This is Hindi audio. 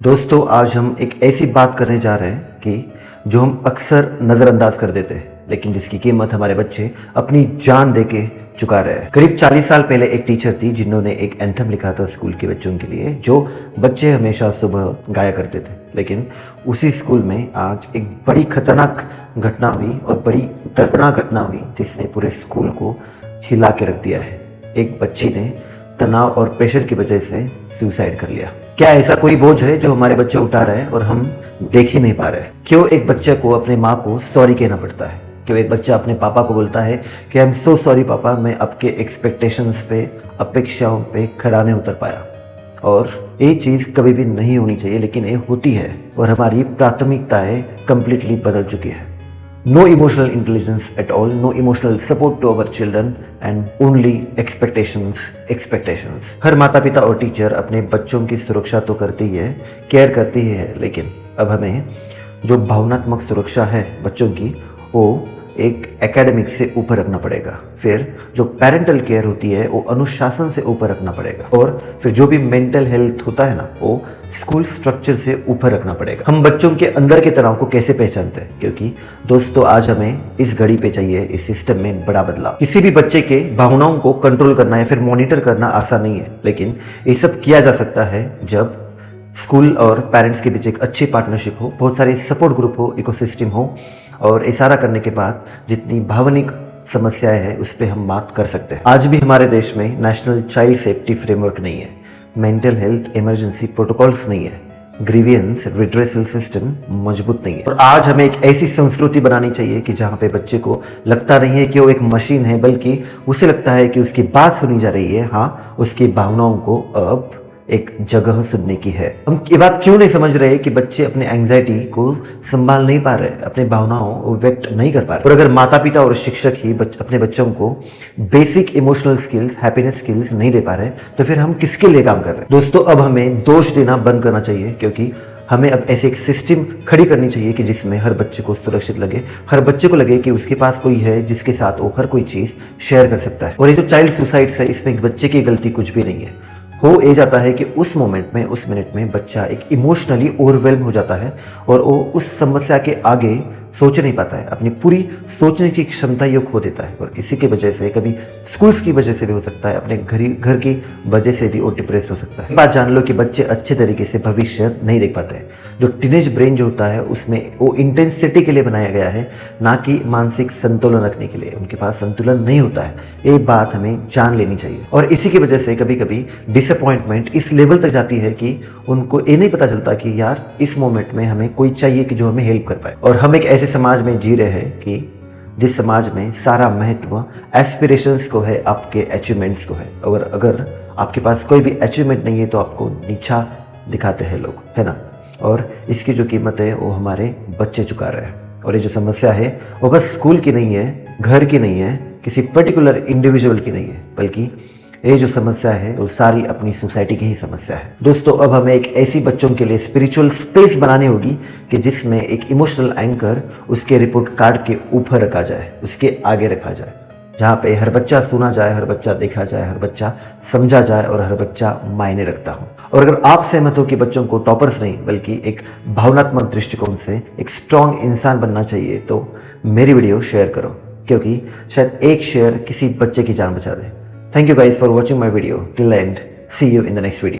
दोस्तों आज हम एक ऐसी बात करने जा रहे हैं कि जो हम अक्सर नज़रअंदाज कर देते हैं, लेकिन जिसकी कीमत हमारे बच्चे अपनी जान देके चुका रहे हैं। करीब 40 साल पहले एक टीचर थी जिन्होंने एक एंथम लिखा था स्कूल के बच्चों के लिए, जो बच्चे हमेशा सुबह गाया करते थे। लेकिन उसी स्कूल में आज एक बड़ी खतरनाक घटना हुई और बड़ी दर्दनाक घटना हुई जिसने पूरे स्कूल को हिला के रख दिया है। एक बच्ची ने तनाव और प्रेशर की वजह से सुसाइड कर लिया। क्या ऐसा कोई बोझ है जो हमारे बच्चे उठा रहे हैं और हम देख ही नहीं पा रहे? क्यों एक बच्चे को अपने माँ को सॉरी कहना पड़ता है? क्यों एक बच्चा अपने पापा को बोलता है कि आई एम सो सॉरी पापा, मैं आपके एक्सपेक्टेशंस पे, अपेक्षाओं पे खरा नहीं उतर पाया? और ये चीज़ कभी भी नहीं होनी चाहिए, लेकिन ये होती है और हमारी प्राथमिकताएं कंप्लीटली बदल चुकी है। No emotional intelligence at all, no emotional support to our children and only expectations. हर माता पिता और टीचर अपने बच्चों की सुरक्षा तो करती ही है, केयर करती ही है, लेकिन अब हमें जो भावनात्मक सुरक्षा है बच्चों की, वो एक एकेडमिक से ऊपर रखना पड़ेगा। फिर जो पेरेंटल केयर होती है वो अनुशासन से ऊपर रखना पड़ेगा, और फिर जो भी मेंटल हेल्थ होता है ना, वो स्कूल स्ट्रक्चर से ऊपर रखना पड़ेगा। हम बच्चों के अंदर के तनाव को कैसे पहचानते हैं? क्योंकि दोस्तों आज हमें इस घड़ी पे चाहिए इस सिस्टम में बड़ा बदलाव। किसी भी बच्चे के भावनाओं को कंट्रोल करना या फिर मॉनिटर करना आसान नहीं है, लेकिन ये सब किया जा सकता है जब स्कूल और पेरेंट्स के बीच एक अच्छी पार्टनरशिप हो, बहुत सारे सपोर्ट ग्रुप हो, इकोसिस्टम हो, और इशारा करने के बाद जितनी भावनिक समस्याएं हैं उस पर हम बात कर सकते हैं। आज भी हमारे देश में नेशनल चाइल्ड सेफ्टी फ्रेमवर्क नहीं है, मेंटल हेल्थ इमरजेंसी प्रोटोकॉल्स नहीं है, ग्रीवियंस रिड्रेसल सिस्टम मजबूत नहीं है। और आज हमें एक ऐसी संस्कृति बनानी चाहिए कि जहाँ पे बच्चे को लगता नहीं है कि वो एक मशीन है, बल्कि उसे लगता है कि उसकी बात सुनी जा रही है। हाँ, उसकी भावनाओं को अब एक जगह सुनने की है। हम ये बात क्यों नहीं समझ रहे कि बच्चे अपने एंजाइटी को संभाल नहीं पा रहे, अपने भावनाओं को व्यक्त नहीं कर पा रहे। और अगर माता पिता और शिक्षक ही अपने बच्चों को basic emotional skills, happiness skills नहीं दे पा रहे, तो फिर हम किसके लिए काम कर रहे हैं? दोस्तों अब हमें दोष देना बंद करना चाहिए, क्योंकि हमें अब ऐसे एक सिस्टम खड़ी करनी चाहिए कि जिसमें हर बच्चे को सुरक्षित लगे, हर बच्चे को लगे कि उसके पास कोई है जिसके साथ वो हर कोई चीज़ शेयर कर सकता है। और ये जो चाइल्ड सुसाइड्स है, इसमें एक बच्चे की गलती कुछ भी नहीं है। हो ये जाता है कि उस मोमेंट में, उस मिनट में बच्चा एक इमोशनली ओवरवेल्म हो जाता है और वो उस समस्या के आगे सोच नहीं पाता है, अपनी पूरी सोचने की क्षमता ये खो देता है। और इसी की वजह से, कभी स्कूल्स की वजह से भी हो सकता है, अपने घर की वजह से भी वो डिप्रेस्ड हो सकता है। बात जान लो कि बच्चे अच्छे तरीके से भविष्य नहीं देख पाते हैं। जो टीनेज ब्रेन जो होता है उसमें वो इंटेंसिटी के लिए बनाया गया है, ना कि मानसिक संतुलन रखने के लिए। उनके पास संतुलन नहीं होता है, ये बात हमें जान लेनी चाहिए। और इसी की वजह से कभी कभी डिसअपॉइंटमेंट इस लेवल तक जाती है कि उनको ये नहीं पता चलता कि यार इस मोमेंट में हमें कोई चाहिए कि जो हमें हेल्प कर पाए। और हम एक ऐसे समाज में जी रहे हैं कि जिस समाज में सारा महत्व एस्पिरेशंस को है, आपके अचीवमेंट्स को है। और अगर आपके पास कोई भी अचीवमेंट नहीं है तो आपको नीचा दिखाते हैं लोग, है ना? और इसकी जो कीमत है वो हमारे बच्चे चुका रहे हैं। और ये जो समस्या है वो बस स्कूल की नहीं है, घर की नहीं है, किसी पर्टिकुलर इंडिविजुअल की नहीं है, बल्कि ये जो समस्या है वो सारी अपनी सोसाइटी की ही समस्या है। दोस्तों अब हमें एक ऐसी बच्चों के लिए स्पिरिचुअल स्पेस बनानी होगी कि जिसमें एक इमोशनल एंकर उसके रिपोर्ट कार्ड के ऊपर रखा जाए, उसके आगे रखा जाए, जहाँ पे हर बच्चा सुना जाए, हर बच्चा देखा जाए, हर बच्चा समझा जाए और हर बच्चा मायने रखता हो। और अगर आप सहमत हो कि बच्चों को टॉपर्स नहीं बल्कि एक भावनात्मक दृष्टिकोण से एक स्ट्रॉन्ग इंसान बनना चाहिए, तो मेरी वीडियो शेयर करो, क्योंकि शायद एक शेयर किसी बच्चे की जान बचा दे। Thank you guys for watching my video till the end. See you in the next video.